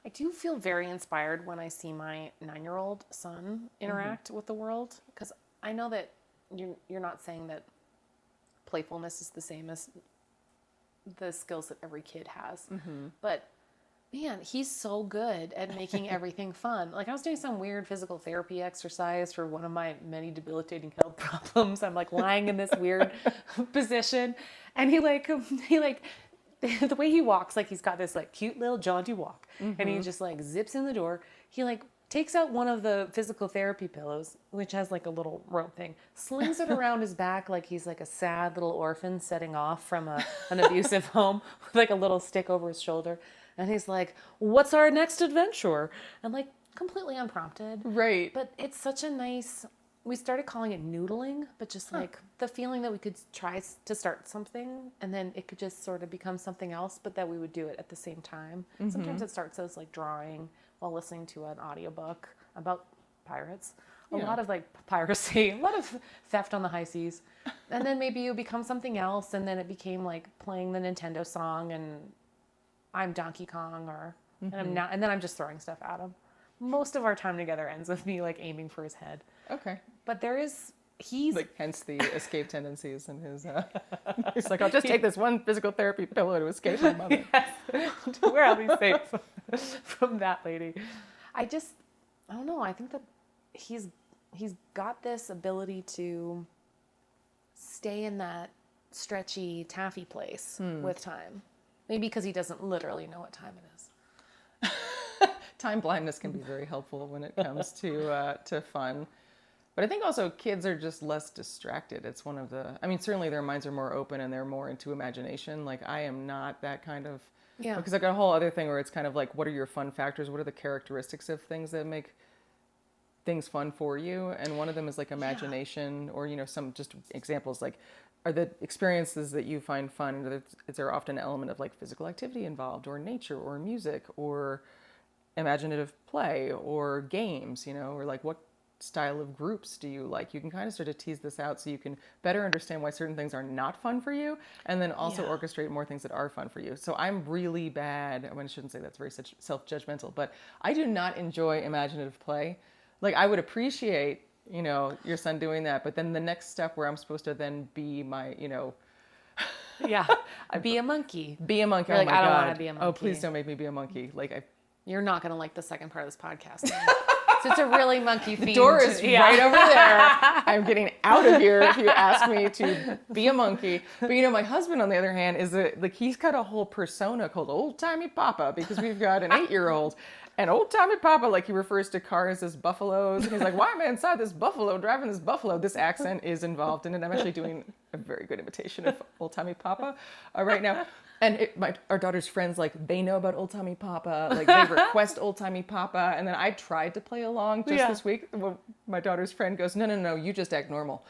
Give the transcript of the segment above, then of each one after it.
I do feel very inspired when I see my 9-year-old son interact with the world, because I know that you're not saying that playfulness is the same as the skills that every kid has, but man, he's so good at making everything fun. Like I was doing some weird physical therapy exercise for one of my many debilitating health problems. I'm like lying in this weird position, and he like the way he walks, like he's got this like cute little jaunty walk, and he just like zips in the door. He like takes out one of the physical therapy pillows, which has like a little rope thing, slings it around his back like he's like a sad little orphan setting off from an abusive home with like a little stick over his shoulder. And he's like, what's our next adventure? And like completely unprompted. Right. But it's such a nice, we started calling it noodling, but just like the feeling that we could try to start something and then it could just sort of become something else, but that we would do it at the same time. Sometimes it starts as like drawing while listening to an audiobook about pirates. A lot of like piracy, a lot of theft on the high seas. And then maybe you become something else, and then it became like playing the Nintendo song and I'm Donkey Kong, and I'm not, and then I'm just throwing stuff at him. Most of our time together ends with me like aiming for his head. Okay. But he's like hence the escape tendencies in his. He's like, I'll just take this one physical therapy pillow to escape my mother. Yes. Where I'll be safe from that lady. I don't know. I think that he's got this ability to stay in that stretchy taffy place with time. Maybe because he doesn't literally know what time it is. Time blindness can be very helpful when it comes to fun. But I think also kids are just less distracted. It's one of certainly their minds are more open and they're more into imagination. Like I am not that kind of, because I got a whole other thing where it's kind of like, what are your fun factors? What are the characteristics of things that make things fun for you? And one of them is like imagination or, some just examples like, are the experiences that you find fun, is there often an element of like physical activity involved or nature or music or imaginative play or games, or like what style of groups do you like? You can kind of start to tease this out so you can better understand why certain things are not fun for you and then also orchestrate more things that are fun for you. So I'm really bad, I shouldn't say that's very self-judgmental, but I do not enjoy imaginative play. Like I would appreciate your son doing that, but then the next step where I'm supposed to then be my, be a monkey. Be a monkey. You're like, my I don't God. want to be a monkey. Oh, please don't make me be a monkey. You're not going to like the second part of this podcast. So it's a really monkey themed. The door is right over there. I'm getting out of here if you ask me to be a monkey. But my husband, on the other hand, is he's got a whole persona called Old Timey Papa because we've got an 8-year-old. And Old Timey Papa, like he refers to cars as buffaloes. And he's like, why am I inside this buffalo, driving this buffalo? This accent is involved in it. I'm actually doing a very good imitation of Old Timey Papa right now. And our daughter's friends, like, they know about Old Timey Papa. Like, they request Old Timey Papa. And then I tried to play along just this week. Well, my daughter's friend goes, no, you just act normal.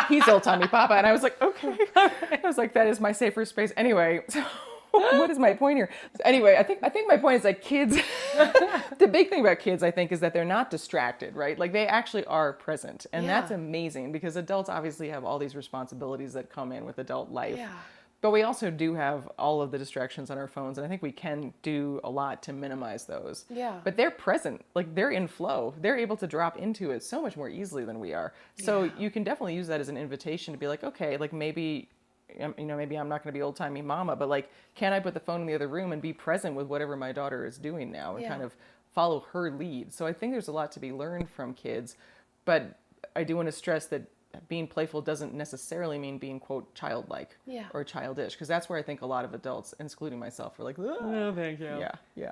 He's Old Timey Papa. And I was like, okay. I was like, that is my safer space. Anyway, so what is my point here? Anyway, I think my point is like kids, the big thing about kids, I think, is that they're not distracted, right? Like they actually are present. And that's amazing because adults obviously have all these responsibilities that come in with adult life. Yeah. But we also do have all of the distractions on our phones. And I think we can do a lot to minimize those. Yeah. But they're present. Like they're in flow. They're able to drop into it so much more easily than we are. So you can definitely use that as an invitation to be like, okay, like maybe maybe I'm not going to be old-timey mama, but like, can I put the phone in the other room and be present with whatever my daughter is doing now and kind of follow her lead? So I think there's a lot to be learned from kids, but I do want to stress that being playful doesn't necessarily mean being, quote, childlike or childish, because that's where I think a lot of adults, including myself, are like, oh, thank you. Yeah.